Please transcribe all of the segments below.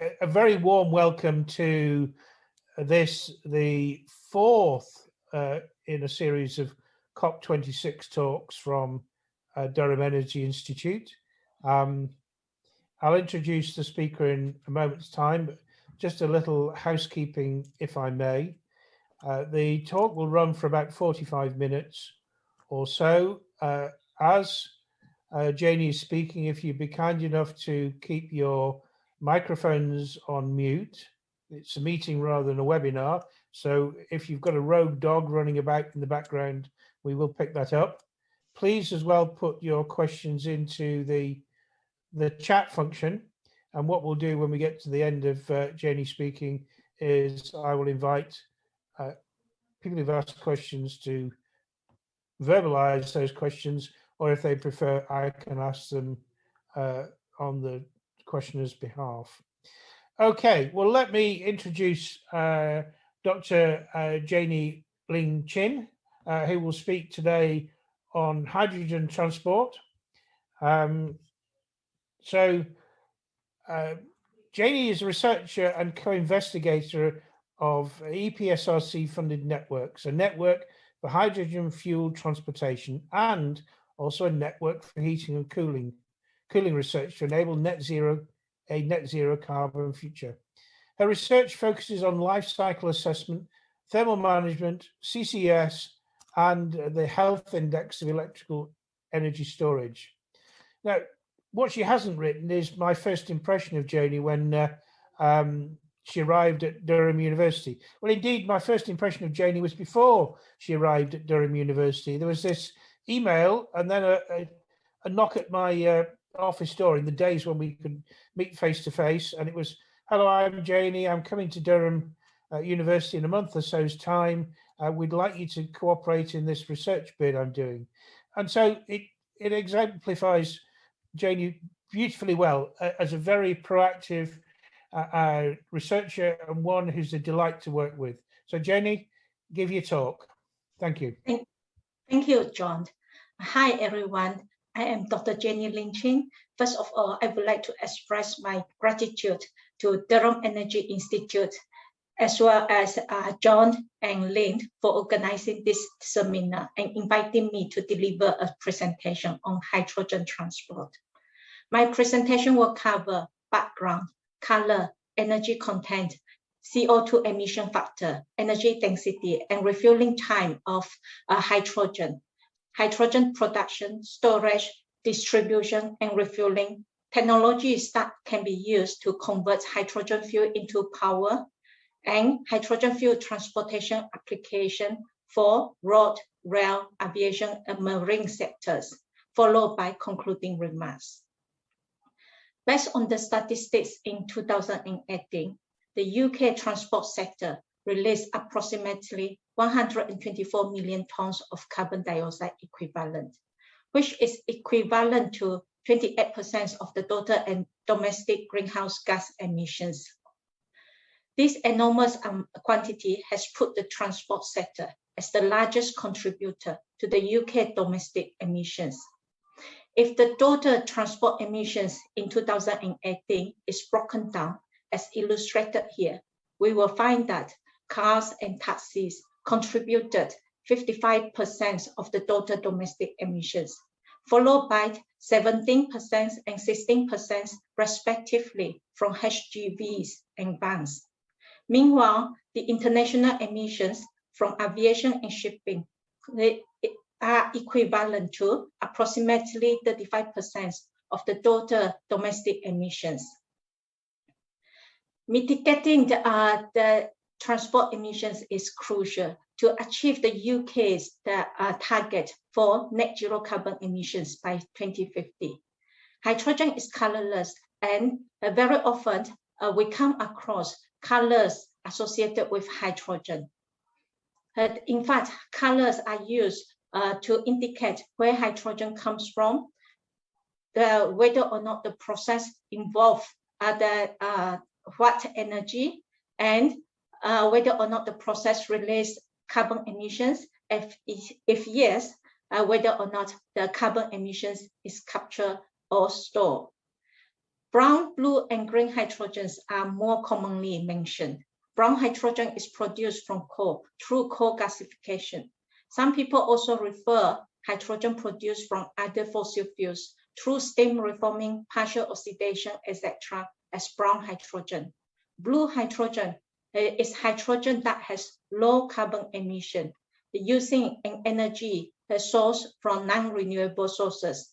a very warm welcome to this, the fourth in a series of COP26 talks from Durham Energy Institute. I'll introduce the speaker in a moment's time, but just a little housekeeping, if I may. The talk will run for about 45 minutes or so. As Janie is speaking, if you'd be kind enough to keep your microphones on mute. It's a meeting rather than a webinar. So if you've got a rogue dog running about in the background, we will pick that up. Please as well put your questions into the chat function. And what we'll do when we get to the end of Janie speaking is I will invite people who've asked questions to verbalize those questions, or if they prefer, I can ask them on the questioner's behalf. Okay, well, let me introduce Dr. Janie Ling-Chin, who will speak today on hydrogen transport. Janie is a researcher and co-investigator of EPSRC-funded networks, a network for hydrogen fuel transportation, and also a network for heating and cooling research to enable a net zero carbon future. Her research focuses on life cycle assessment, thermal management, CCS, and the health index of electrical energy storage. Now, what she hasn't written is my first impression of Janie when she arrived at Durham University. Well, indeed, my first impression of Janie was before she arrived at Durham University. There was this email and then a knock at my office door in the days when we could meet face to face. And it was, hello, I'm Janie. I'm coming to Durham University in a month or so's time. We'd like you to cooperate in this research bid I'm doing. And so it exemplifies Janie beautifully well as a very proactive researcher and one who's a delight to work with. So Janie, give your talk. Thank you. Thank you, John. Hi, everyone. I am Dr. Janie Ling-Chin. First of all, I would like to express my gratitude to Durham Energy Institute, as well as John and Lynn for organizing this seminar and inviting me to deliver a presentation on hydrogen transport. My presentation will cover background, color, energy content, CO2 emission factor, energy density, and refueling time of hydrogen production, storage, distribution, and refueling, technologies that can be used to convert hydrogen fuel into power, and hydrogen fuel transportation application for road, rail, aviation, and marine sectors, followed by concluding remarks. Based on the statistics in 2018, the UK transport sector released approximately 124 million tons of carbon dioxide equivalent, which is equivalent to 28% of the total and domestic greenhouse gas emissions. This enormous quantity has put the transport sector as the largest contributor to the UK domestic emissions. If the total transport emissions in 2018 is broken down, as illustrated here, we will find that cars and taxis contributed 55% of the total domestic emissions, followed by 17% and 16% respectively from HGVs and vans. Meanwhile, the international emissions from aviation and shipping are equivalent to approximately 35% of the total domestic emissions. Mitigating the transport emissions is crucial to achieve the UK's target for net zero carbon emissions by 2050. Hydrogen is colorless, and very often we come across colors associated with hydrogen. In fact, colors are used to indicate where hydrogen comes from, whether or not the process involves what energy, and whether or not the process releases carbon emissions. If yes, whether or not the carbon emissions is captured or stored. Brown, blue, and green hydrogens are more commonly mentioned. Brown hydrogen is produced from coal through coal gasification. Some people also refer hydrogen produced from other fossil fuels through steam reforming, partial oxidation, etc. as brown hydrogen. Blue hydrogen is hydrogen that has low carbon emission, using an energy source from non-renewable sources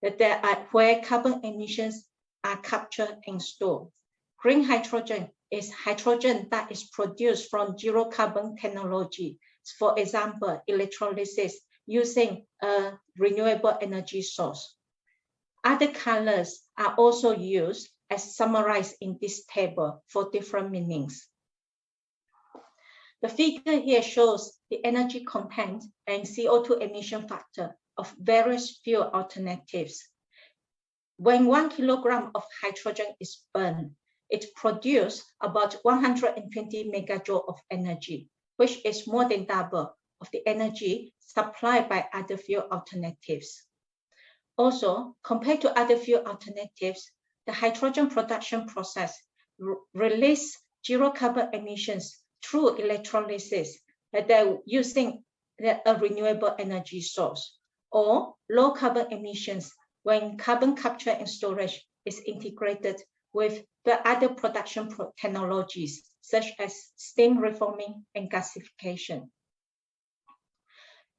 where carbon emissions are captured and stored. Green hydrogen is hydrogen that is produced from zero carbon technology. For example, electrolysis using a renewable energy source. Other colors are also used as summarized in this table for different meanings. The figure here shows the energy content and CO2 emission factor of various fuel alternatives. When 1 kilogram of hydrogen is burned, it produces about 120 megajoule of energy, which is more than double of the energy supplied by other fuel alternatives. Also, compared to other fuel alternatives, the hydrogen production process releases zero carbon emissions through electrolysis using a renewable energy source, or low carbon emissions when carbon capture and storage is integrated with the other production technologies, such as steam reforming and gasification.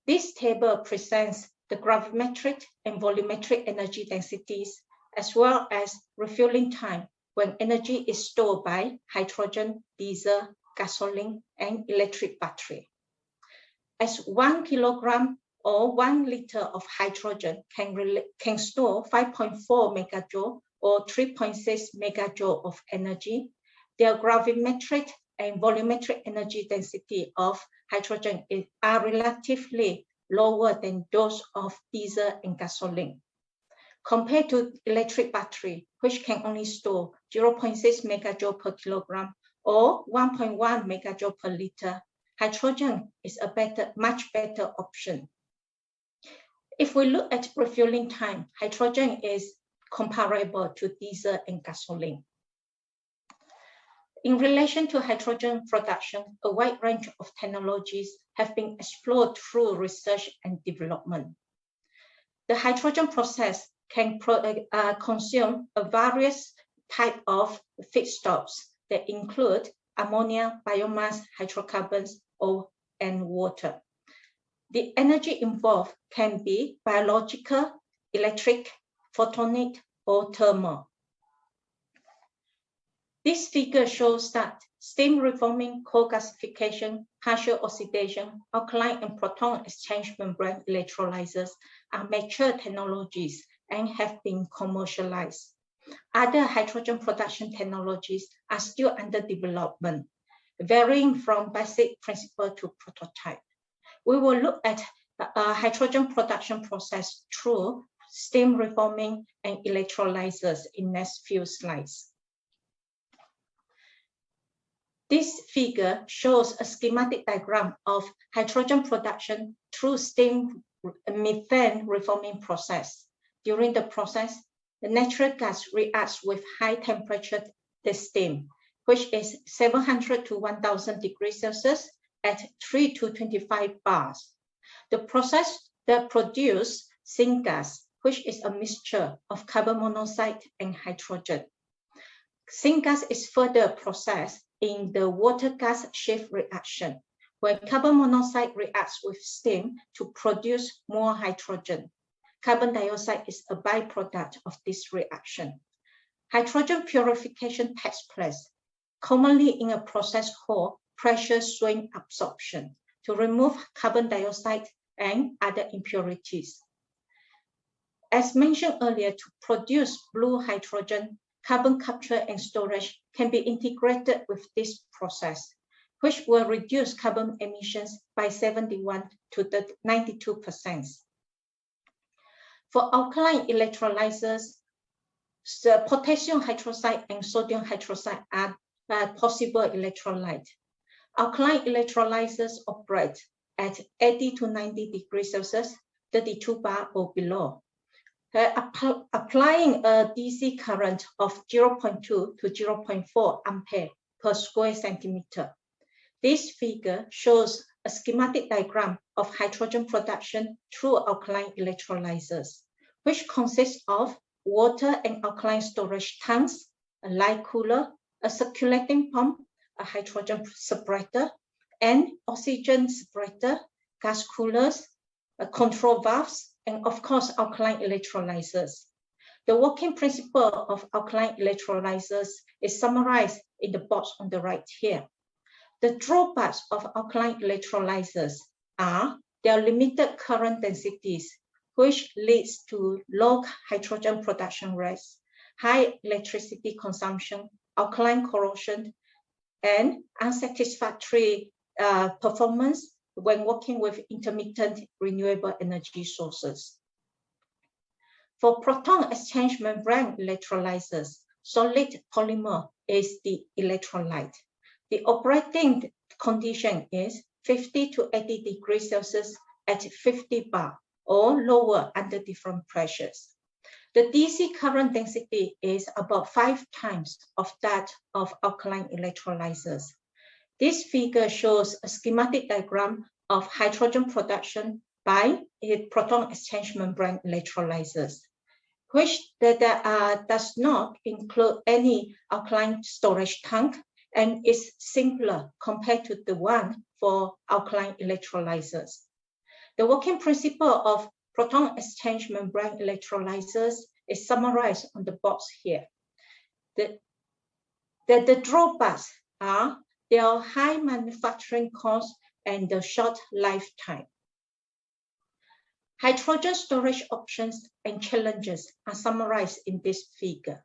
This table presents the gravimetric and volumetric energy densities, as well as refueling time when energy is stored by hydrogen, diesel, gasoline, and electric battery. As 1 kilogram or 1 liter of hydrogen can store 5.4 megajoule or 3.6 megajoule of energy, their gravimetric and volumetric energy density of hydrogen are relatively lower than those of diesel and gasoline. Compared to electric battery, which can only store 0.6 megajoule per kilogram or 1.1 megajoule per liter, hydrogen is a much better option. If we look at refueling time, hydrogen is comparable to diesel and gasoline. In relation to hydrogen production, a wide range of technologies have been explored through research and development. The hydrogen process can consume a various types of feedstocks that include ammonia, biomass, hydrocarbons, and water. The energy involved can be biological, electric, photonic, or thermal. This figure shows that steam reforming, coal gasification, partial oxidation, alkaline and proton exchange membrane electrolyzers are mature technologies and have been commercialized. Other hydrogen production technologies are still under development, varying from basic principle to prototype. We will look at a hydrogen production process through steam reforming and electrolyzers in next few slides. This figure shows a schematic diagram of hydrogen production through steam methane reforming process. During the process, the natural gas reacts with high temperature steam, which is 700 to 1000 degrees Celsius at 3 to 25 bars. The process that produces syngas, which is a mixture of carbon monoxide and hydrogen. Syngas is further processed in the water-gas shift reaction, where carbon monoxide reacts with steam to produce more hydrogen. Carbon dioxide is a byproduct of this reaction. Hydrogen purification takes place, commonly in a process called pressure swing absorption, to remove carbon dioxide and other impurities. As mentioned earlier, to produce blue hydrogen, carbon capture and storage can be integrated with this process, which will reduce carbon emissions by 71 to 92%. For alkaline electrolyzers, the potassium hydroxide and sodium hydroxide are possible electrolyte. Alkaline electrolyzers operate at 80 to 90 degrees Celsius, 32 bar or below. applying a DC current of 0.2 to 0.4 ampere per square centimeter. This figure shows a schematic diagram of hydrogen production through alkaline electrolyzers, which consists of water and alkaline storage tanks, a light cooler, a circulating pump, a hydrogen separator, and oxygen separator, gas coolers, control valves, and of course, alkaline electrolyzers. The working principle of alkaline electrolyzers is summarized in the box on the right here. The drawbacks of alkaline electrolyzers are their limited current densities, which leads to low hydrogen production rates, high electricity consumption, alkaline corrosion, and unsatisfactory performance when working with intermittent renewable energy sources. For proton exchange membrane electrolyzers, solid polymer is the electrolyte. The operating condition is 50 to 80 degrees Celsius at 50 bar or lower under different pressures. The DC current density is about 5 times of that of alkaline electrolyzers. This figure shows a schematic diagram of hydrogen production by proton exchange membrane electrolyzers, which does not include any alkaline storage tank and is simpler compared to the one for alkaline electrolyzers. The working principle of proton exchange membrane electrolyzers is summarized on the box here. The drawbacks are their high manufacturing cost and the short lifetime. Hydrogen storage options and challenges are summarized in this figure.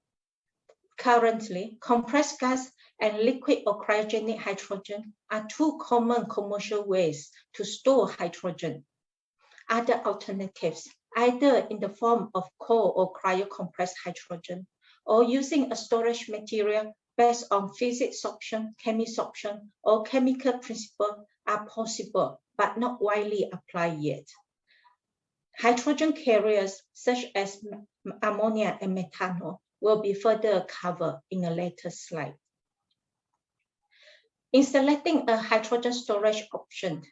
Currently, compressed gas and liquid or cryogenic hydrogen are two common commercial ways to store hydrogen. Other alternatives, either in the form of cold or cryo-compressed hydrogen, or using a storage material based on physics option, chemisorption, or chemical principle are possible, but not widely applied yet. Hydrogen carriers such as ammonia and methanol will be further covered in a later slide. In selecting a hydrogen storage option,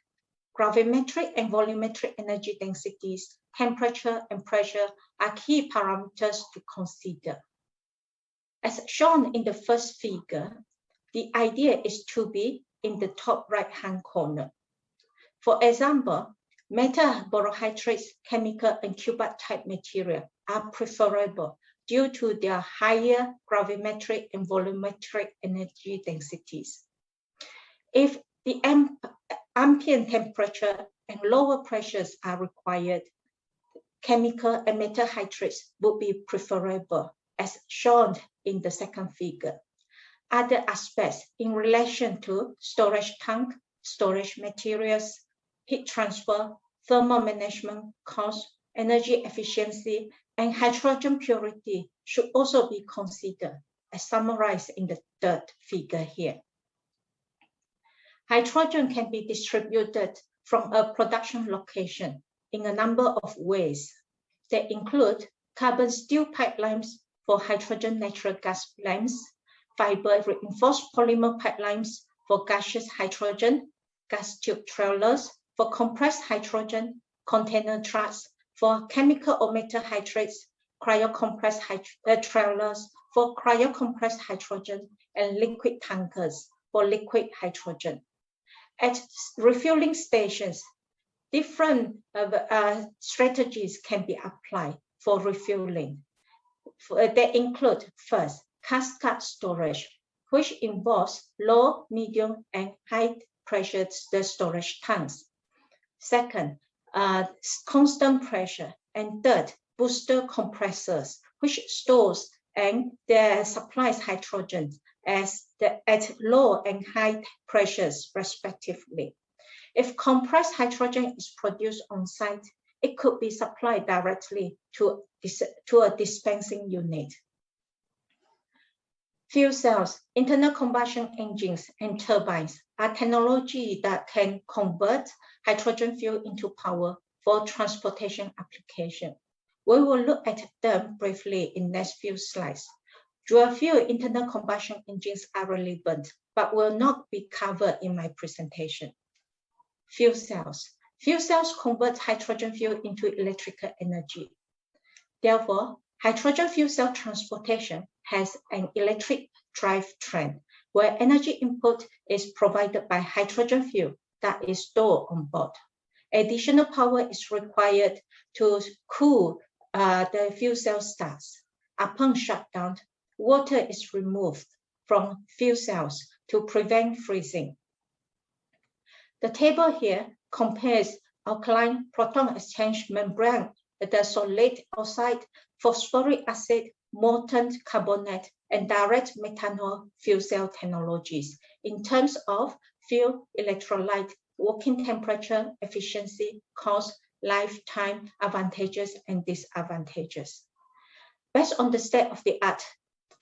gravimetric and volumetric energy densities, temperature, and pressure are key parameters to consider. As shown in the first figure, the idea is to be in the top right-hand corner. For example, metaborohydrates, chemical, and cubate-type material are preferable due to their higher gravimetric and volumetric energy densities. If the ambient temperature and lower pressures are required, chemical and metal hydrates would be preferable, as shown in the second figure. Other aspects in relation to storage tank, storage materials, heat transfer, thermal management, cost, energy efficiency, and hydrogen purity should also be considered, as summarized in the third figure here. Hydrogen can be distributed from a production location in a number of ways. They include carbon steel pipelines for hydrogen natural gas plants, fiber reinforced polymer pipelines for gaseous hydrogen, gas tube trailers for compressed hydrogen, container trucks for chemical or metal hydrates, cryocompressed trailers for cryocompressed hydrogen, and liquid tankers for liquid hydrogen. At refueling stations, different strategies can be applied for refueling. They include, first, cascade storage, which involves low, medium, and high pressure storage tanks. Second, constant pressure. And third, booster compressors, which stores and supplies hydrogen at low and high pressures, respectively. If compressed hydrogen is produced on site, it could be supplied directly to a dispensing unit. Fuel cells, internal combustion engines, and turbines are technology that can convert hydrogen fuel into power for transportation application. We will look at them briefly in next few slides. Dual fuel internal combustion engines are relevant, but will not be covered in my presentation. Fuel cells. Fuel cells convert hydrogen fuel into electrical energy. Therefore, hydrogen fuel cell transportation has an electric drivetrain where energy input is provided by hydrogen fuel that is stored on board. Additional power is required to cool the fuel cell stars. Upon shutdown, water is removed from fuel cells to prevent freezing. The table here compares alkaline proton exchange membrane, the solid oxide, phosphoric acid, molten carbonate, and direct methanol fuel cell technologies in terms of fuel electrolyte, working temperature, efficiency, cost, lifetime advantages and disadvantages. Based on the state-of-the-art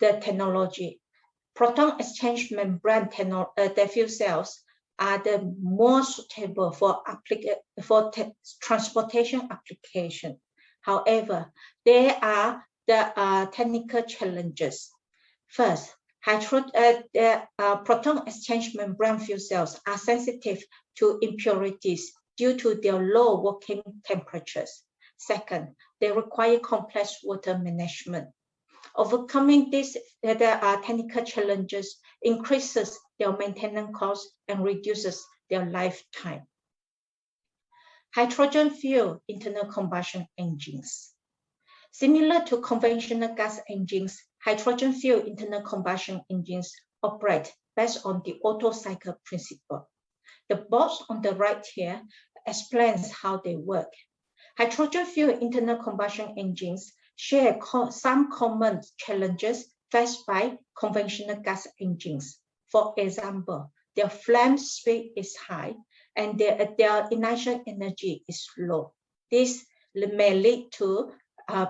technology, proton exchange membrane the fuel cells are the more suitable for transportation application. However, there are the technical challenges. First, proton exchange membrane fuel cells are sensitive to impurities due to their low working temperatures. Second, they require complex water management. Overcoming these technical challenges increases their maintenance costs and reduces their lifetime. Hydrogen fuel internal combustion engines. Similar to conventional gas engines, hydrogen fuel internal combustion engines operate based on the Otto cycle principle. The box on the right here explains how they work. Hydrogen fuel internal combustion engines share some common challenges faced by conventional gas engines. For example, their flame speed is high and their ignition energy is low. This may lead to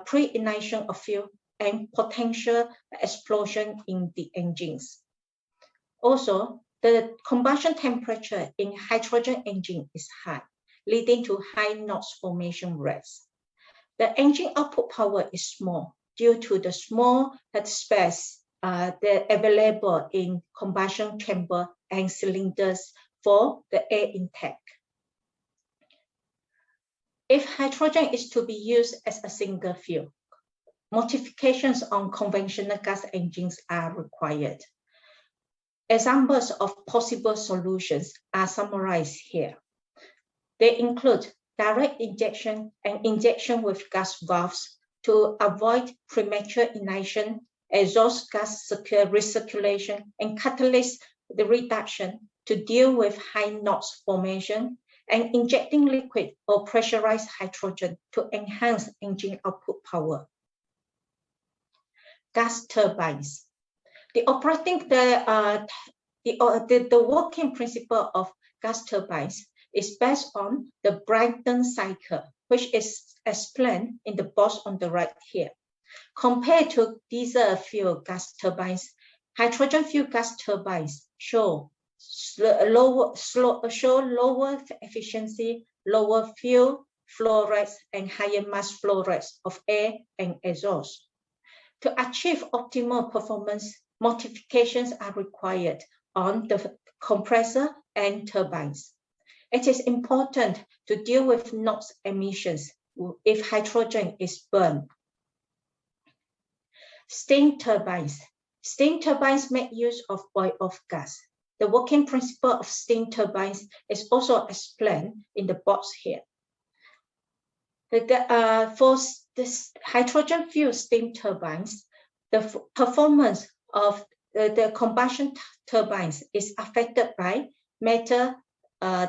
pre-ignition of fuel and potential explosion in the engines. Also, the combustion temperature in hydrogen engine is high, leading to high NOx formation rates. The engine output power is small due to the small space available in combustion chamber and cylinders for the air intake. If hydrogen is to be used as a single fuel, modifications on conventional gas engines are required. Examples of possible solutions are summarized here. They include direct injection and injection with gas valves to avoid premature ignition, exhaust gas recirculation, and catalyst the reduction to deal with high NOx formation, and injecting liquid or pressurized hydrogen to enhance engine output power. Gas turbines. The working principle of gas turbines is based on the Brayton cycle, which is explained in the box on the right here. Compared to diesel fuel gas turbines, hydrogen fuel gas turbines show lower efficiency, lower fuel flow rates, and higher mass flow rates of air and exhaust. To achieve optimal performance, modifications are required on the compressor and turbines. It is important to deal with NOx emissions if hydrogen is burned. Steam turbines. Steam turbines make use of boil-off gas. The working principle of steam turbines is also explained in the box here. For this hydrogen fuel steam turbines, the performance of the combustion turbines is affected by metal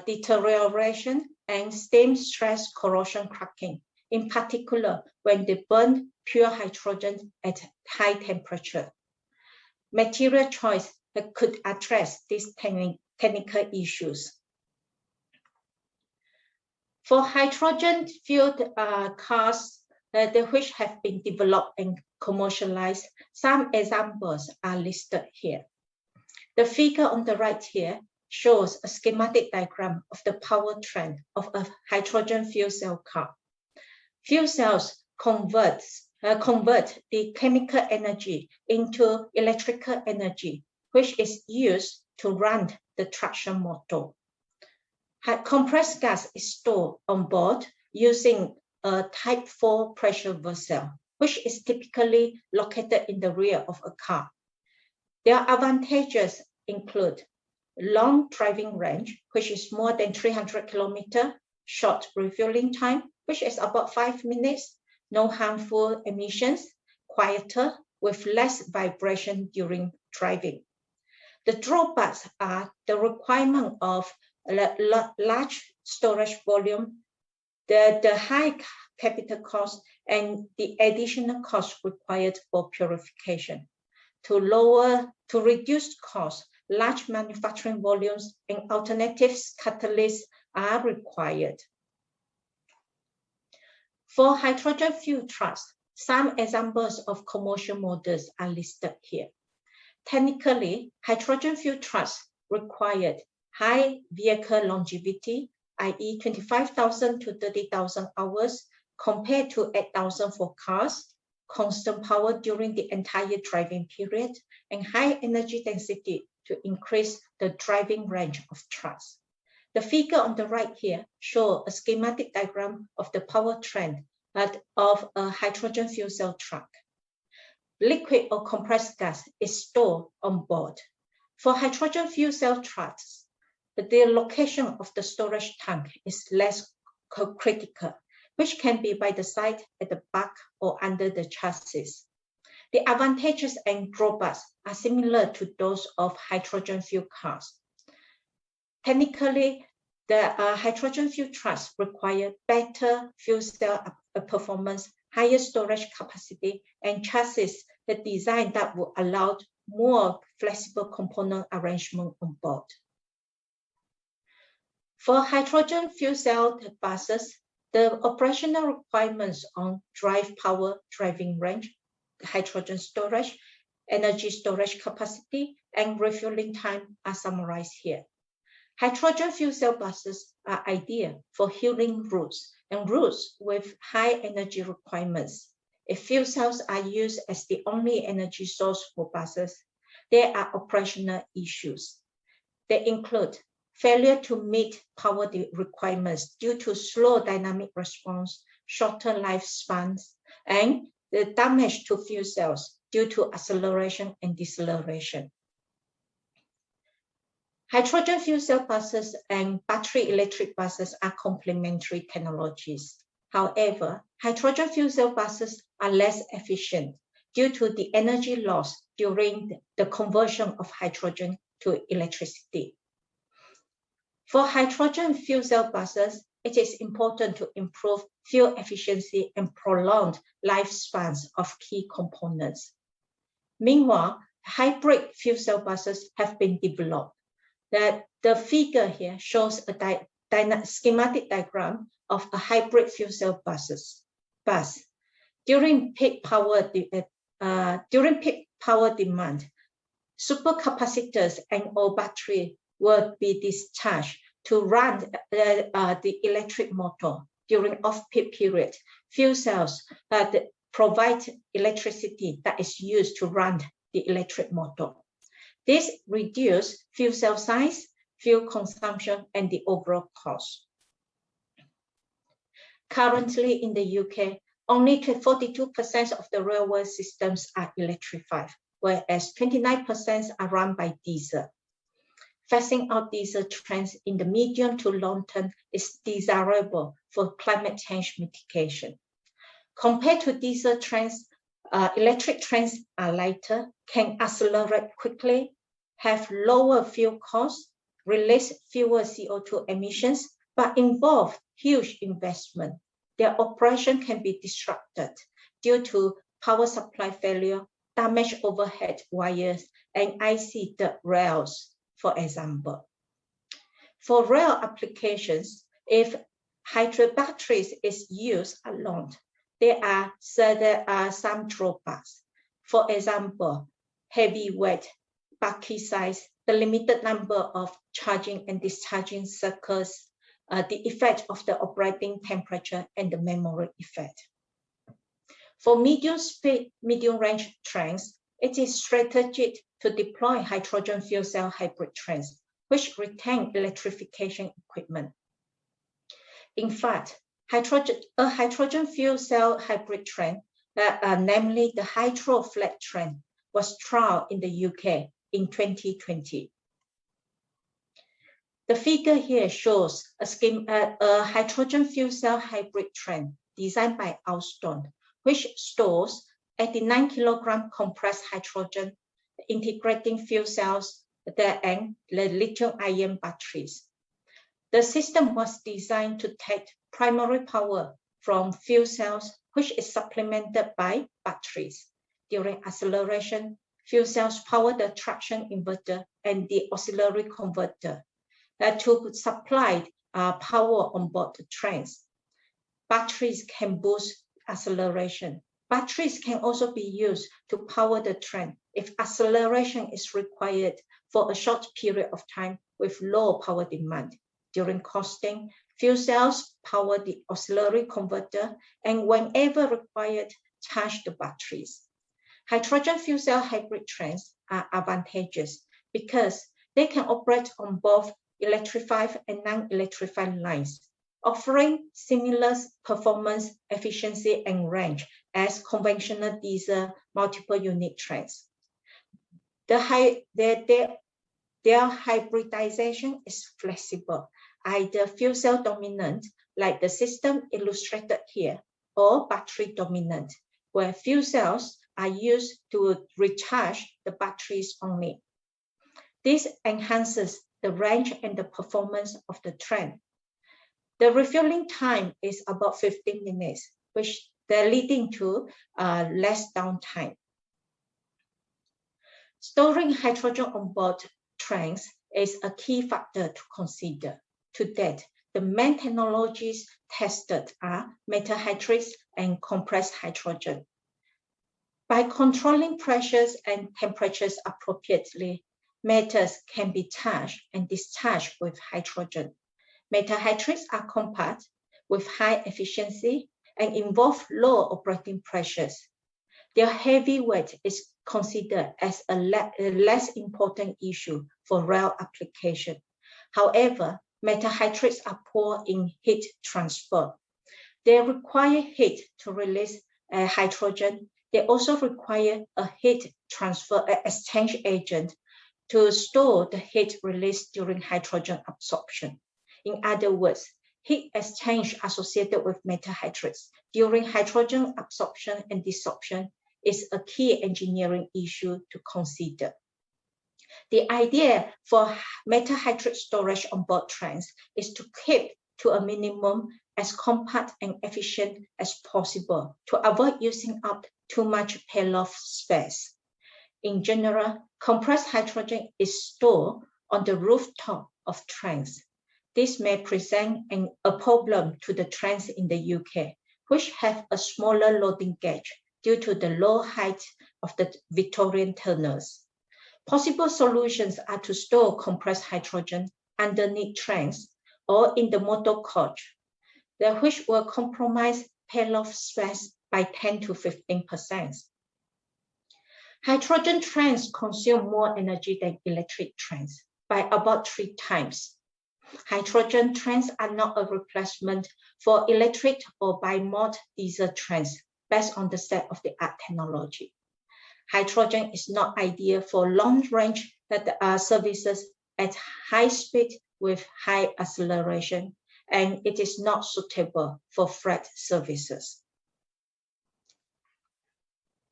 deterioration and steam stress corrosion cracking, in particular when they burn pure hydrogen at high temperature. Material choice that could address these technical issues. For hydrogen fueled cars which have been developed and commercialized, some examples are listed here. The figure on the right here shows a schematic diagram of the powertrain of a hydrogen fuel cell car. Fuel cells convert the chemical energy into electrical energy, which is used to run the traction motor. Compressed gas is stored on board using a Type 4 pressure vessel, which is typically located in the rear of a car. Their advantages include long driving range, which is more than 300 kilometers, short refueling time, which is about 5 minutes, no harmful emissions, quieter, with less vibration during driving. The drawbacks are the requirement of large storage volume, the high capital cost, and the additional cost required for purification. To reduce costs, large manufacturing volumes and alternative catalysts are required. For hydrogen fuel trucks, some examples of commercial models are listed here. Technically, hydrogen fuel trucks required high vehicle longevity, i.e. 25,000 to 30,000 hours, compared to 8,000 for cars, constant power during the entire driving period, and high energy density to increase the driving range of trucks. The figure on the right here shows a schematic diagram of the powertrain of a hydrogen fuel cell truck. Liquid or compressed gas is stored on board. For hydrogen fuel cell trucks, the location of the storage tank is less critical, which can be by the side, at the back, or under the chassis. The advantages and drawbacks are similar to those of hydrogen fuel cars. Technically, the hydrogen fuel trucks require better fuel cell performance, higher storage capacity, and chassis design that will allow more flexible component arrangement on board. For hydrogen fuel cell buses, the operational requirements on drive power, driving range, hydrogen storage, energy storage capacity, and refueling time are summarized here. Hydrogen fuel cell buses are ideal for hilling routes and routes with high energy requirements. If fuel cells are used as the only energy source for buses, there are operational issues. They include failure to meet power requirements due to slow dynamic response, shorter lifespans, and the damage to fuel cells due to acceleration and deceleration. Hydrogen fuel cell buses and battery electric buses are complementary technologies. However, hydrogen fuel cell buses are less efficient due to the energy loss during the conversion of hydrogen to electricity. For hydrogen fuel cell buses, it is important to improve fuel efficiency and prolong lifespans of key components. Meanwhile, hybrid fuel cell buses have been developed. The figure here shows a schematic diagram of a hybrid fuel cell bus. During peak power demand, supercapacitors and/or battery will be discharged to run the electric motor. During off-peak period, fuel cells provide electricity that is used to run the electric motor. This reduces fuel cell size, fuel consumption, and the overall cost. Currently in the UK, only 42% of the railway systems are electrified, whereas 29% are run by diesel. Phasing out diesel trains in the medium to long term is desirable for climate change mitigation. Compared to diesel trains, electric trains are lighter, can accelerate quickly, have lower fuel costs, release fewer CO2 emissions, but involve huge investment. Their operation can be disrupted due to power supply failure, damaged overhead wires, and icy dirt rails, for example. For rail applications, if hydrogen batteries is used alone, there are some drawbacks. For example, heavy weight, bulky size, the limited number of charging and discharging circuits, the effect of the operating temperature, and the memory effect. For medium-speed, medium-range trains, it is strategic to deploy hydrogen fuel cell hybrid trains, which retain electrification equipment. In fact, a hydrogen fuel cell hybrid train, namely the Hydro Flat train, was trialed in the UK in 2020. The figure here shows a hydrogen fuel cell hybrid train designed by Alstom, which stores 89 kilogram compressed hydrogen, integrating fuel cells and the lithium-ion batteries. The system was designed to take primary power from fuel cells, which is supplemented by batteries. During acceleration, fuel cells power the traction inverter and the auxiliary converter to supply power on board the trains. Batteries can boost acceleration. Batteries can also be used to power the train if acceleration is required for a short period of time with low power demand. During coasting, fuel cells power the auxiliary converter and whenever required, charge the batteries. Hydrogen fuel cell hybrid trains are advantageous because they can operate on both electrified and non-electrified lines, offering similar performance, efficiency, and range as conventional diesel multiple unit trains. Their hybridization is flexible, either fuel cell dominant, like the system illustrated here, or battery dominant, where fuel cells are used to recharge the batteries only. This enhances the range and the performance of the train. The refueling time is about 15 minutes, which they're leading to less downtime. Storing hydrogen on board trains is a key factor to consider. To date, the main technologies tested are methane and compressed hydrogen. By controlling pressures and temperatures appropriately, metals can be charged and discharged with hydrogen. Methane are compact with high efficiency and involve low operating pressures. Their heavy weight is considered as a less important issue for rail application. However, methane are poor in heat transfer. They require heat to release hydrogen. They also require a heat transfer exchange agent to store the heat released during hydrogen absorption. In other words, heat exchange associated with methane during hydrogen absorption and desorption is a key engineering issue to consider. The idea for methane storage on board trains is to keep to a minimum as compact and efficient as possible to avoid using up too much payload space. In general, compressed hydrogen is stored on the rooftop of trains. This may present a problem to the trains in the UK, which have a smaller loading gauge due to the low height of the Victorian tunnels. Possible solutions are to store compressed hydrogen underneath trains or in the motor coach, which will compromise payload space by 10 to 15%. Hydrogen trains consume more energy than electric trains by about 3 times. Hydrogen trains are not a replacement for electric or bi-mode diesel trains based on the state-of-the-art technology. Hydrogen is not ideal for long-range services at high speed with high acceleration, and it is not suitable for freight services.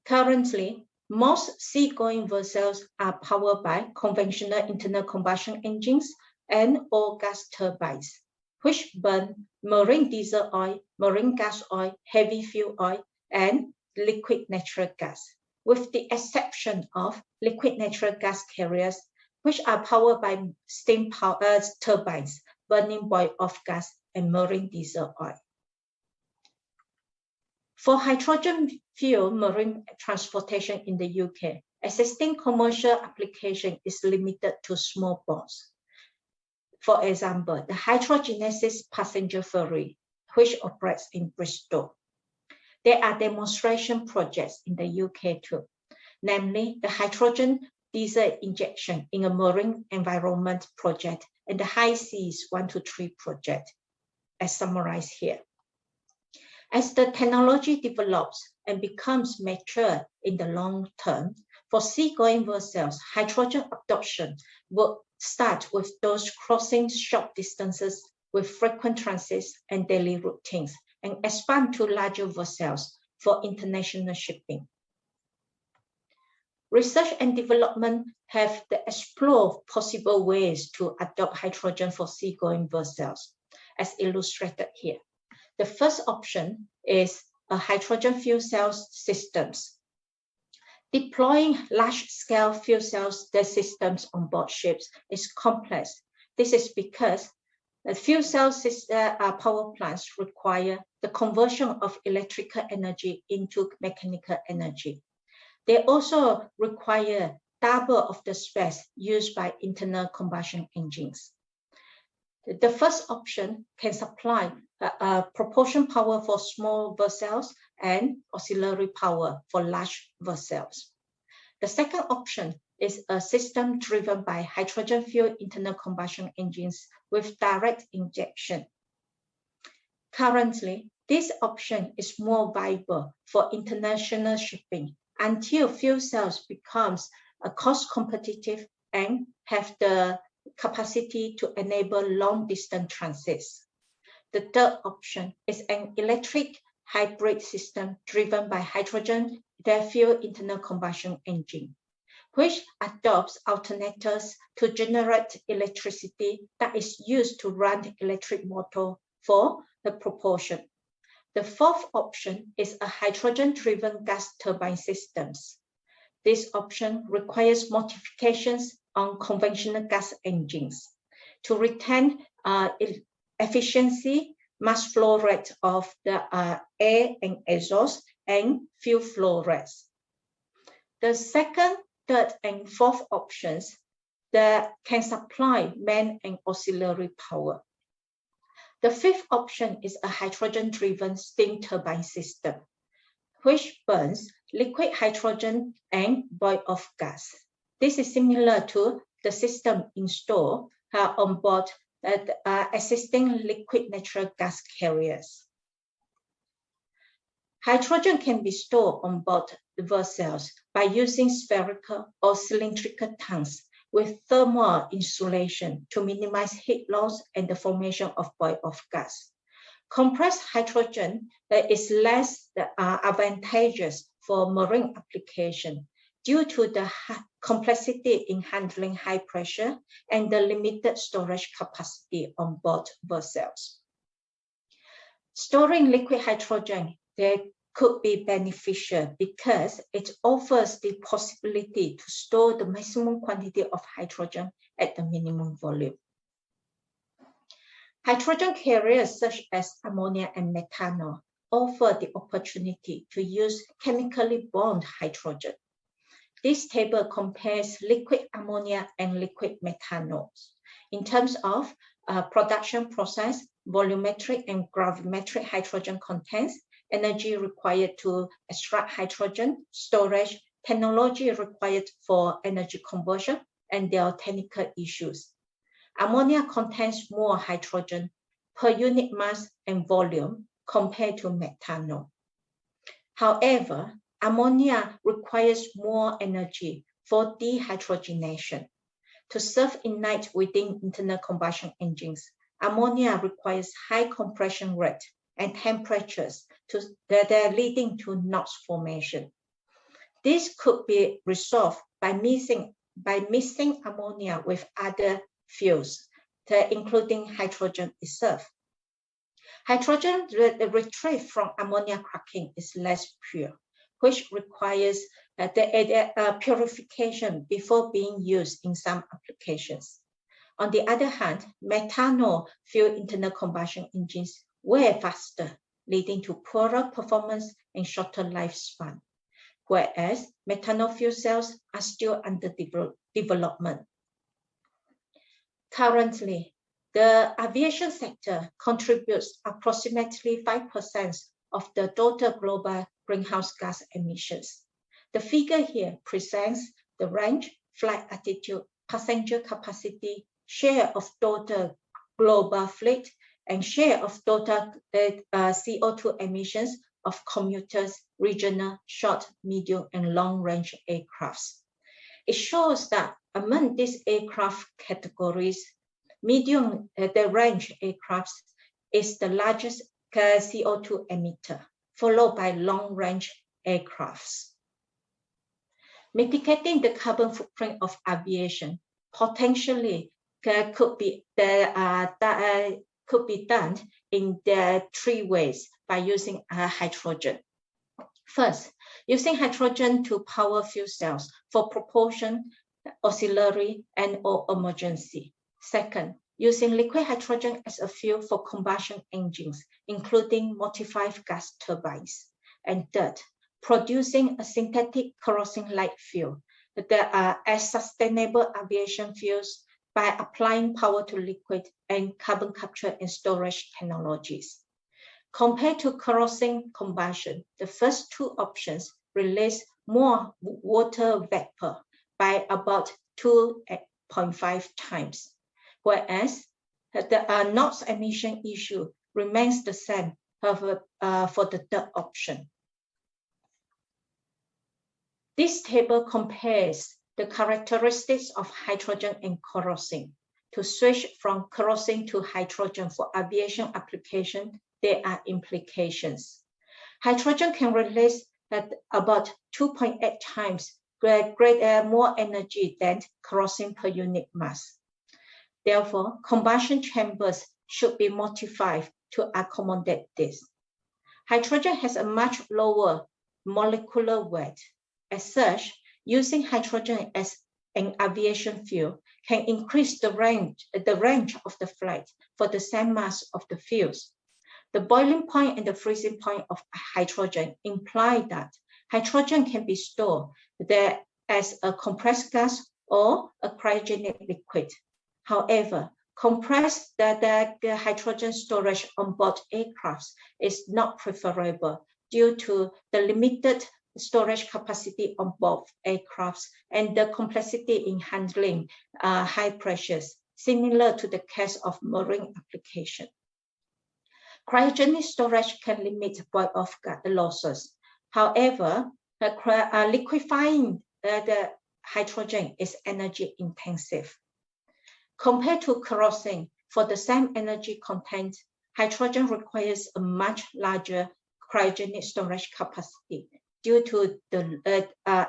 Currently, most seagoing vessels are powered by conventional internal combustion engines and or gas turbines, which burn marine diesel oil, marine gas oil, heavy fuel oil, and liquid natural gas, with the exception of liquid natural gas carriers, which are powered by steam turbines, burning boil-off gas and marine diesel oil. For hydrogen fuel marine transportation in the UK, existing commercial application is limited to small boats. For example, the Hydrogenesis passenger ferry, which operates in Bristol. There are demonstration projects in the UK too, namely the hydrogen diesel injection in a marine environment project and the high seas 1 to 3 project, as summarized here. As the technology develops and becomes mature in the long term, for seagoing vessels, hydrogen adoption will start with those crossing short distances with frequent transits and daily routines, and expand to larger vessels for international shipping. Research and development have explored possible ways to adopt hydrogen for seagoing vessels, as illustrated here. The first option is a hydrogen fuel cell systems. Deploying large-scale fuel cell systems on board ships is complex. This is because the fuel cell power plants require the conversion of electrical energy into mechanical energy. They also require double of the space used by internal combustion engines. The first option can supply propulsion power for small vessels and auxiliary power for large vessels. The second option is a system driven by hydrogen fuel internal combustion engines with direct injection. Currently, this option is more viable for international shipping until fuel cells becomes cost competitive and have the capacity to enable long-distance transits. The third option is an electric hybrid system driven by hydrogen fuel internal combustion engine, which adopts alternators to generate electricity that is used to run the electric motor for the propulsion. The fourth option is a hydrogen-driven gas turbine systems. This option requires modifications on conventional gas engines to retain efficiency, mass flow rate of the air and exhaust, and fuel flow rates. The second, third, and fourth options that can supply main and auxiliary power. The fifth option is a hydrogen-driven steam turbine system, which burns liquid hydrogen and boil-off gas. This is similar to the system installed on board existing liquid natural gas carriers. Hydrogen can be stored on board the vessels by using spherical or cylindrical tanks with thermal insulation to minimize heat loss and the formation of boil-off gas. Compressed hydrogen is less advantageous for marine application due to the complexity in handling high pressure and the limited storage capacity on board vessels. Storing liquid hydrogen could be beneficial because it offers the possibility to store the maximum quantity of hydrogen at the minimum volume. Hydrogen carriers such as ammonia and methanol offer the opportunity to use chemically bound hydrogen. This table compares liquid ammonia and liquid methanol in terms of production process, volumetric and gravimetric hydrogen contents, energy required to extract hydrogen, storage, technology required for energy conversion, and their technical issues. Ammonia contains more hydrogen per unit mass and volume compared to methanol. However, ammonia requires more energy for dehydrogenation. To serve ignite within internal combustion engines, ammonia requires high compression rate and temperatures that are leading to NOx formation. This could be resolved by mixing ammonia with other fuels, including hydrogen itself. Hydrogen retrieved from ammonia cracking is less pure, which requires purification before being used in some applications. On the other hand, methanol fuel internal combustion engines wear faster, leading to poorer performance and shorter lifespan, whereas methanol fuel cells are still under development. Currently, the aviation sector contributes approximately 5% of the total global greenhouse gas emissions. The figure here presents the range, flight altitude, passenger capacity, share of total global fleet, and share of total CO2 emissions of commuters, regional, short, medium, and long-range aircrafts. It shows that among these aircraft categories, medium range aircrafts is the largest CO2 emitter, followed by long-range aircrafts. Mitigating the carbon footprint of aviation potentially could be done in the 3 ways by using hydrogen. First, using hydrogen to power fuel cells for propulsion, auxiliary, and/or emergency. Second, using liquid hydrogen as a fuel for combustion engines, including modified gas turbines. And third, producing a synthetic kerosene light fuel as sustainable aviation fuels by applying power to liquid and carbon capture and storage technologies. Compared to kerosene combustion, the first 2 options release more water vapor by about 2.5 times, whereas the NOx emission issue remains the same for the third option. This table compares the characteristics of hydrogen and kerosene. To switch from kerosene to hydrogen for aviation application, there are implications. Hydrogen can release at about 2.8 times more energy than kerosene per unit mass. Therefore, combustion chambers should be modified to accommodate this. Hydrogen has a much lower molecular weight. As such, using hydrogen as an aviation fuel can increase the range of the flight for the same mass of the fuels. The boiling point and the freezing point of hydrogen imply that hydrogen can be stored there as a compressed gas or a cryogenic liquid. However, compressed the hydrogen storage on board aircrafts is not preferable due to the limited storage capacity on both aircrafts and the complexity in handling high pressures, similar to the case of marine application. Cryogenic storage can limit boil-off losses. However, liquefying the hydrogen is energy intensive. Compared to kerosene, for the same energy content, hydrogen requires a much larger cryogenic storage capacity due to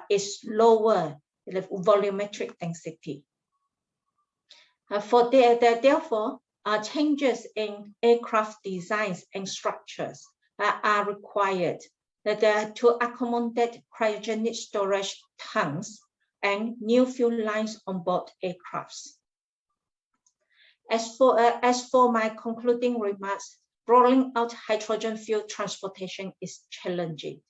its lower volumetric density. Therefore, changes in aircraft designs and structures are required to accommodate cryogenic storage tanks and new fuel lines on board aircrafts. As for my concluding remarks, rolling out hydrogen fuel transportation is challenging.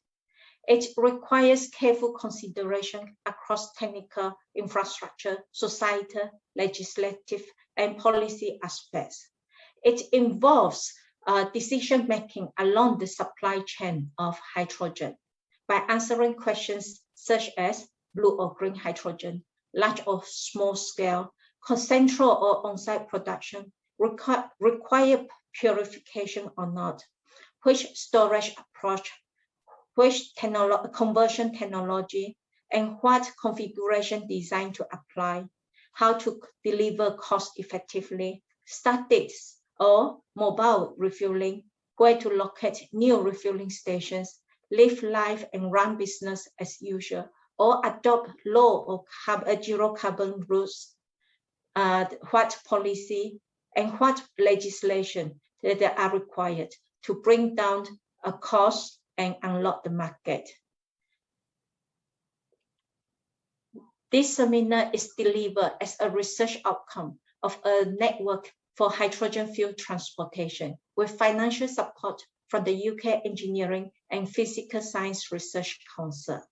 It requires careful consideration across technical, infrastructure, societal, legislative, and policy aspects. It involves decision-making along the supply chain of hydrogen by answering questions such as blue or green hydrogen, large or small scale, central or on-site production, require purification or not, which storage approach, which conversion technology, and what configuration design to apply, how to deliver cost effectively, statics or mobile refueling, where to locate new refueling stations, live life and run business as usual, or adopt low or zero carbon routes, what policy and what legislation that are required to bring down a cost and unlock the market. This seminar is delivered as a research outcome of a network for hydrogen fuel transportation with financial support from the UK Engineering and Physical Science Research Council.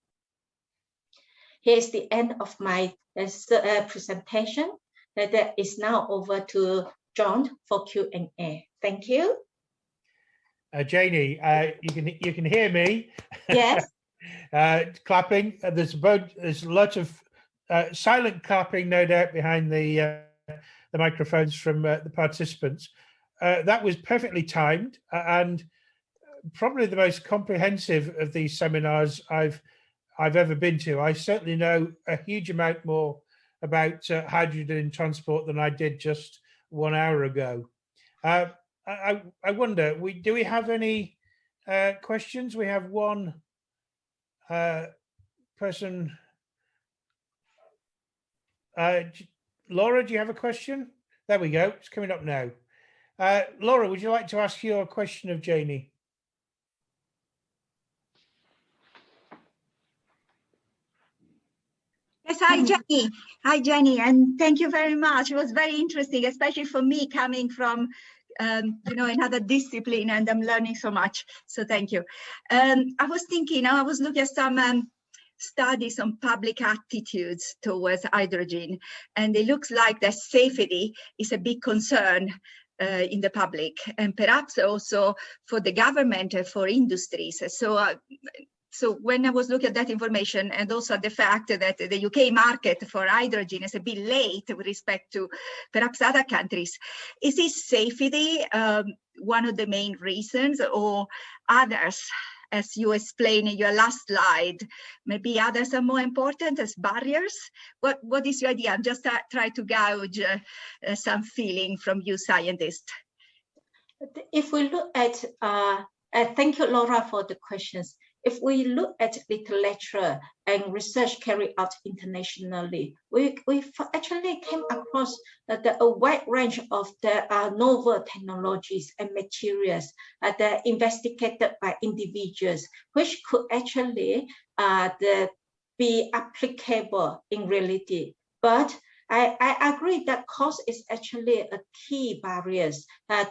Here is the end of my presentation. That is now over to John for Q&A. Thank you. Janie, you can hear me. Yes. Clapping. There's lots of silent clapping, no doubt, behind the microphones from the participants. That was perfectly timed and probably the most comprehensive of these seminars I've ever been to. I certainly know a huge amount more about hydrogen transport than I did just 1 hour ago. I wonder, do we have any questions? We have one person. Laura, do you have a question? There we go. It's coming up now. Laura, would you like to ask your question of Janie? Yes, hi, Jenny. Hi, Jenny, and thank you very much. It was very interesting, especially for me coming from, another discipline, and I'm learning so much. So thank you. I was thinking, I was looking at some studies on public attitudes towards hydrogen, and it looks like the safety is a big concern in the public, and perhaps also for the government and for industries. So when I was looking at that information, and also the fact that the UK market for hydrogen is a bit late with respect to perhaps other countries, is this safety one of the main reasons, or others, as you explained in your last slide, maybe others are more important as barriers? What is your idea? I'm just trying to gauge some feeling from you scientists. If we look at, thank you, Laura, for the questions. If we look at literature and research carried out internationally, we actually came across a wide range of the novel technologies and materials that are investigated by individuals, which could actually be applicable in reality. But I agree that cost is actually a key barrier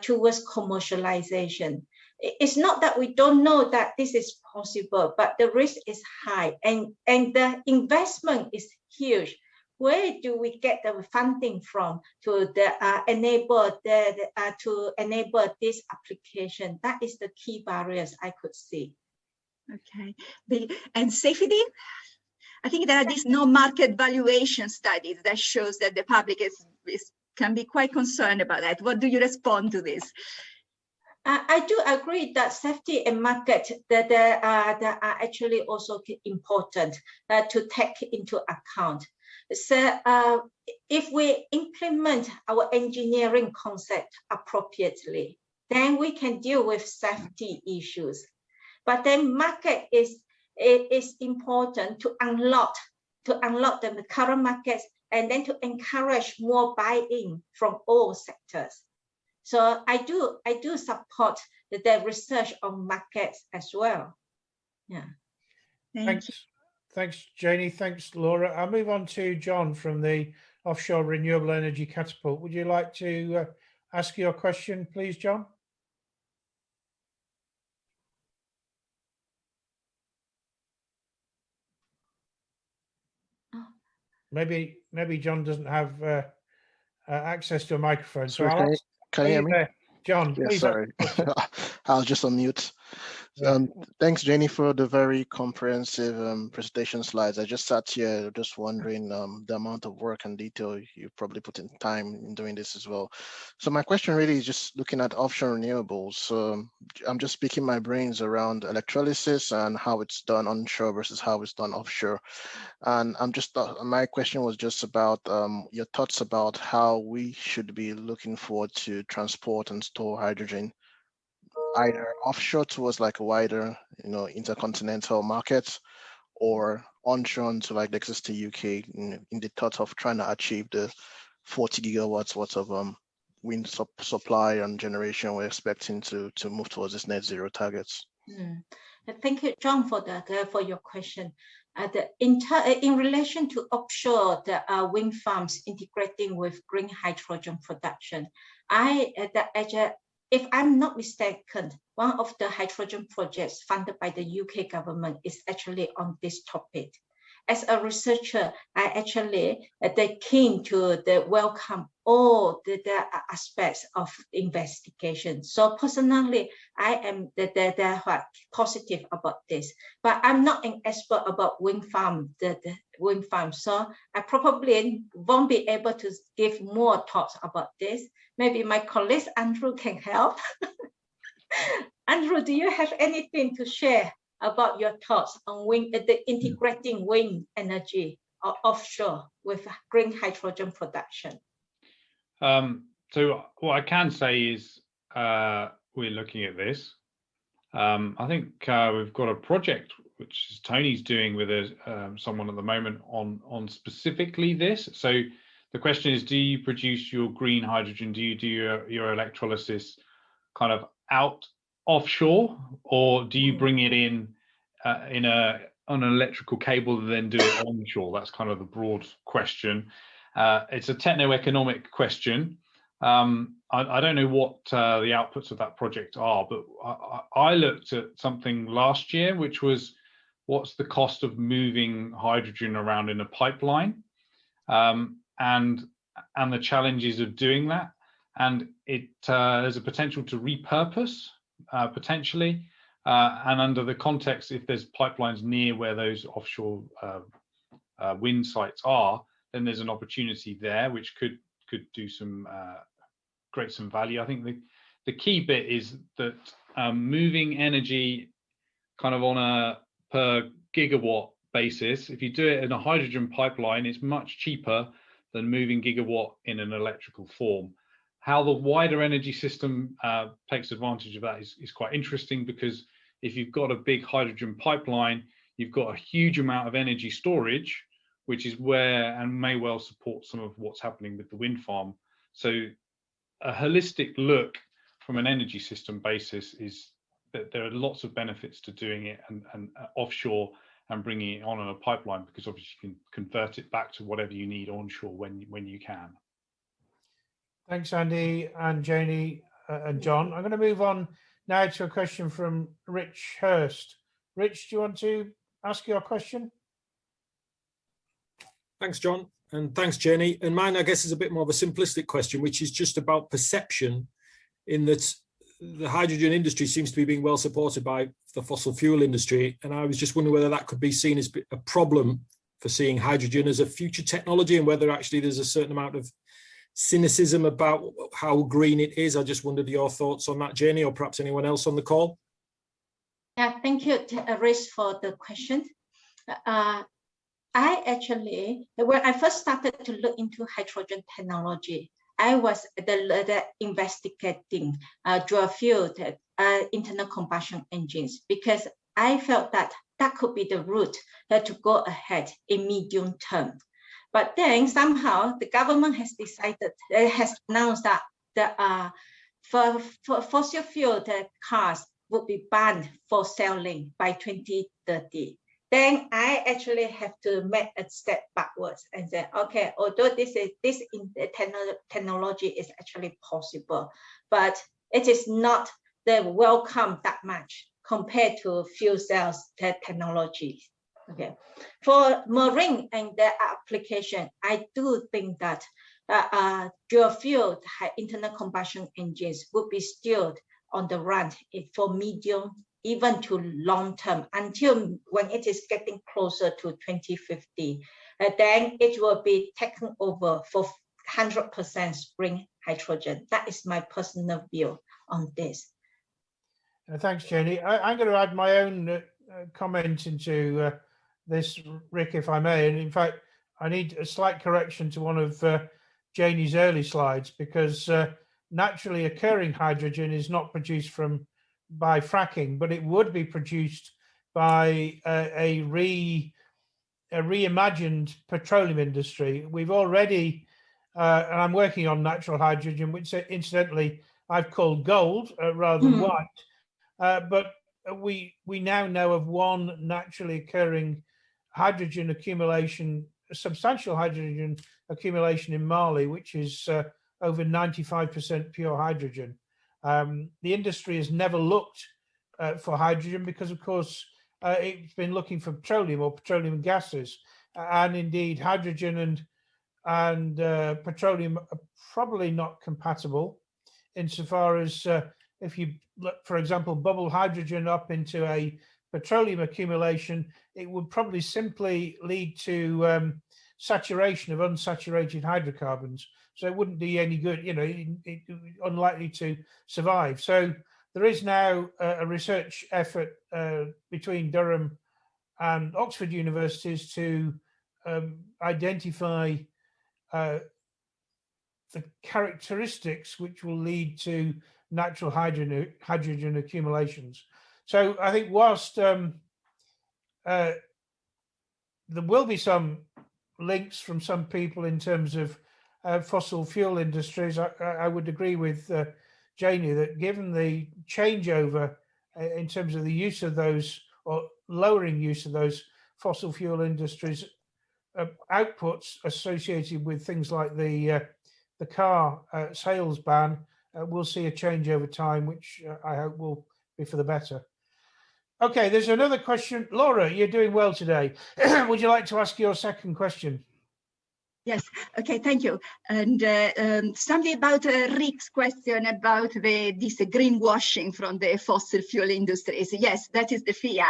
towards commercialization. It's not that we don't know that this is possible, but the risk is high and the investment is huge. Where do we get the funding from to enable this application? That is the key barriers I could see. Okay, and safety? I think there are these no market valuation studies that shows that the public can be quite concerned about that. What do you respond to this? I do agree that safety and market that are actually also important to take into account. So if we implement our engineering concept appropriately, then we can deal with safety issues. But then market is important to unlock the current markets and then to encourage more buy-in from all sectors. So I do support the research on markets as well. Yeah. Thanks, Janie. Thanks, Laura. I'll move on to John from the Offshore Renewable Energy Catapult. Would you like to ask your question, please, John? Maybe John doesn't have access to a microphone. Sorry, So can you hear me? John, yeah, please. Sorry, I was just on mute. Yeah. Thanks, Jenny, for the very comprehensive presentation slides. I just sat here just wondering the amount of work and detail you probably put in time in doing this as well. So my question really is just looking at offshore renewables. I'm just picking my brains around electrolysis and how it's done onshore versus how it's done offshore. And my question was just about your thoughts about how we should be looking forward to transport and store hydrogen, either offshore towards like a wider, intercontinental market, or onshore to like the existing UK in the thought of trying to achieve the 40 gigawatts worth of wind supply and generation we're expecting to move towards this net zero targets. Thank you, John, for your question. In relation to offshore wind farms integrating with green hydrogen production, if I'm not mistaken, one of the hydrogen projects funded by the UK government is actually on this topic. as a researcher, I actually keen to welcome all the aspects of investigation. So personally, I am positive about this, but I'm not an expert about wind farm, the wind farm. So I probably won't be able to give more thoughts about this. Maybe my colleague Andrew can help. Andrew, do you have anything to share about your thoughts on wind, the integrating wind energy offshore with green hydrogen production? So what I can say is we're looking at this. I think we've got a project which is Tony's doing with someone at the moment on specifically this. So the question is, do you produce your green hydrogen? Do you do your electrolysis kind of out offshore, or do you bring it in on an electrical cable and then do it onshore? That's kind of the broad question. It's a techno-economic question. I don't know what the outputs of that project are, but I looked at something last year, which was what's the cost of moving hydrogen around in a pipeline, and the challenges of doing that. And there's a potential to repurpose potentially, and under the context, if there's pipelines near where those offshore wind sites are, then there's an opportunity there which could do some create some value. I think the key bit is that moving energy kind of on a per gigawatt basis, if you do it in a hydrogen pipeline, it's much cheaper than moving gigawatt in an electrical form. How the wider energy system takes advantage of that is quite interesting, because if you've got a big hydrogen pipeline, you've got a huge amount of energy storage, which is where and may well support some of what's happening with the wind farm. So a holistic look from an energy system basis is that there are lots of benefits to doing it and offshore and bringing it on a pipeline, because obviously you can convert it back to whatever you need onshore when you can. Thanks, Andy and Janie and John. I'm going to move on now to a question from Rich Hurst. Rich, do you want to ask your question? Thanks, John, and thanks, Jenny. And mine, I guess, is a bit more of a simplistic question, which is just about perception, in that the hydrogen industry seems to be being well supported by the fossil fuel industry. And I was just wondering whether that could be seen as a problem for seeing hydrogen as a future technology, and whether actually there's a certain amount of cynicism about how green it is. I just wondered your thoughts on that, Jenny, or perhaps anyone else on the call. Yeah, thank you, Rich, for the question. I actually, when I first started to look into hydrogen technology, I was investigating dual fuel internal combustion engines, because I felt that that could be the route to go ahead in medium term. But then somehow the government has decided, has announced that for fossil fuel cars would be banned for selling by 2030. Then I actually have to make a step backwards and say, okay, although this technology is actually possible, but it is not the welcome that much compared to fuel cells technology. Okay, for marine and their application, I do think that dual fuel internal combustion engines would be still on the run for medium, even to long term, until when it is getting closer to 2050. Then it will be taken over for 100% green hydrogen. That is my personal view on this. Thanks, Jenny. I'm going to add my own comment into this, Rick, if I may. And in fact, I need a slight correction to one of Janie's early slides, because naturally occurring hydrogen is not produced by fracking, but it would be produced by a reimagined petroleum industry. We've already, and I'm working on natural hydrogen, which incidentally I've called gold rather than white, but we now know of one naturally occurring hydrogen accumulation, substantial hydrogen accumulation in Mali, which is over 95% pure hydrogen. The industry has never looked for hydrogen because, of course, it's been looking for petroleum or petroleum gases. and indeed hydrogen and petroleum are probably not compatible, insofar as if you look, for example, bubble hydrogen up into a petroleum accumulation, it would probably simply lead to saturation of unsaturated hydrocarbons. So it wouldn't do any good, you know, it unlikely to survive. So there is now a research effort between Durham and Oxford universities to identify the characteristics which will lead to natural hydrogen accumulations. So I think whilst there will be some links from some people in terms of fossil fuel industries, I would agree with Janie that given the changeover in terms of the use of those, or lowering use of those fossil fuel industries outputs associated with things like the car sales ban, we'll see a change over time, which I hope will be for the better. Okay, there's another question. Laura, you're doing well today. Would you like to ask your second question? Yes, okay, thank you. And something about Rick's question about this greenwashing from the fossil fuel industries. Yes, that is the fear.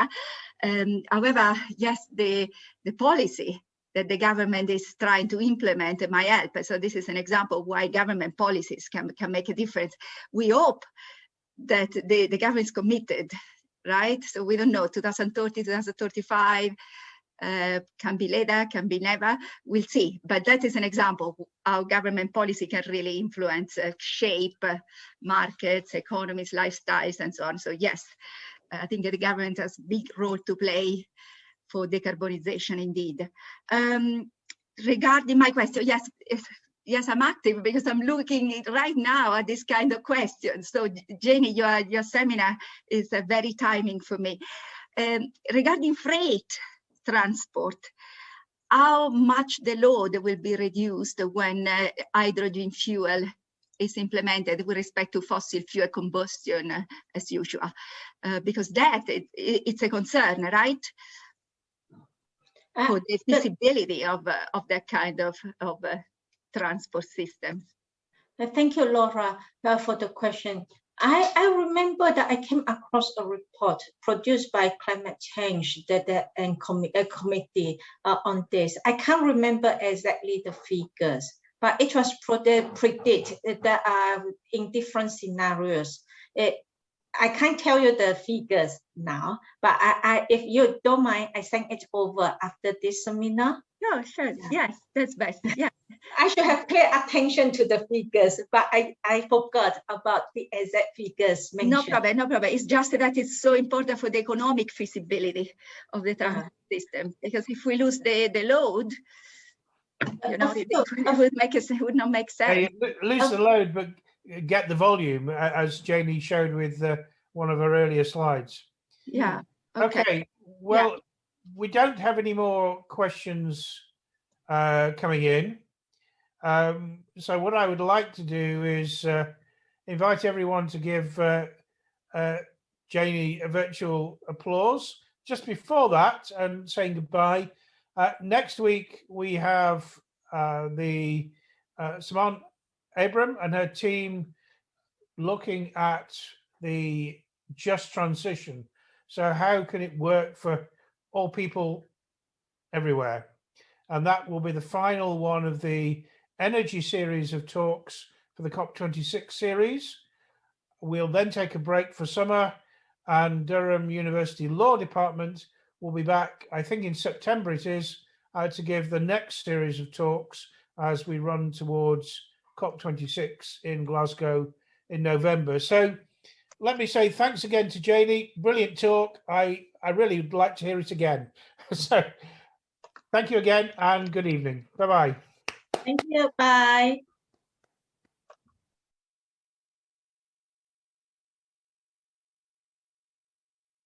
However, yes, the policy that the government is trying to implement might help. So this is an example of why government policies can make a difference. We hope that the government is committed, right? So we don't know, 2030, 2035, can be later, can be never, we'll see. But that is an example of how government policy can really influence, shape markets, economies, lifestyles, and so on. So yes, I think that the government has a big role to play for decarbonization indeed. Regarding my question, yes, I'm active because I'm looking right now at this kind of questions. So Jenny, your seminar is very timing for me. Regarding freight transport, how much the load will be reduced when hydrogen fuel is implemented with respect to fossil fuel combustion as usual? Because that it's a concern, right? For the feasibility of that kind of transport systems. Thank you, Laura, for the question. I remember that I came across a report produced by Climate Change and a committee on this. I can't remember exactly the figures, but it was predicted that in different scenarios. I can't tell you the figures now, but if you don't mind, I send it over after this seminar. No, sure. Yeah. Yes, that's best. Yeah. I should have paid attention to the figures, but I forgot about the exact figures mentioned. No problem, no problem. It's just that it's so important for the economic feasibility of the transport system, because if we lose the load, you know, it would not make sense. Lose the load, but get the volume, as Janie showed with one of her earlier slides. Yeah. Okay. Well, we don't have any more questions coming in. So what I would like to do is invite everyone to give Janie a virtual applause. Just before that, and saying goodbye, next week we have Simone Abram and her team looking at the just transition. So how can it work for all people everywhere? And that will be the final one of the energy series of talks for the COP26 series. We'll then take a break for summer, and Durham University Law Department will be back, I think in September it is, to give the next series of talks as we run towards COP26 in Glasgow in November. So let me say thanks again to Janie. Brilliant talk. I really would like to hear it again. So thank you again and good evening. Bye-bye. Thank you. Bye.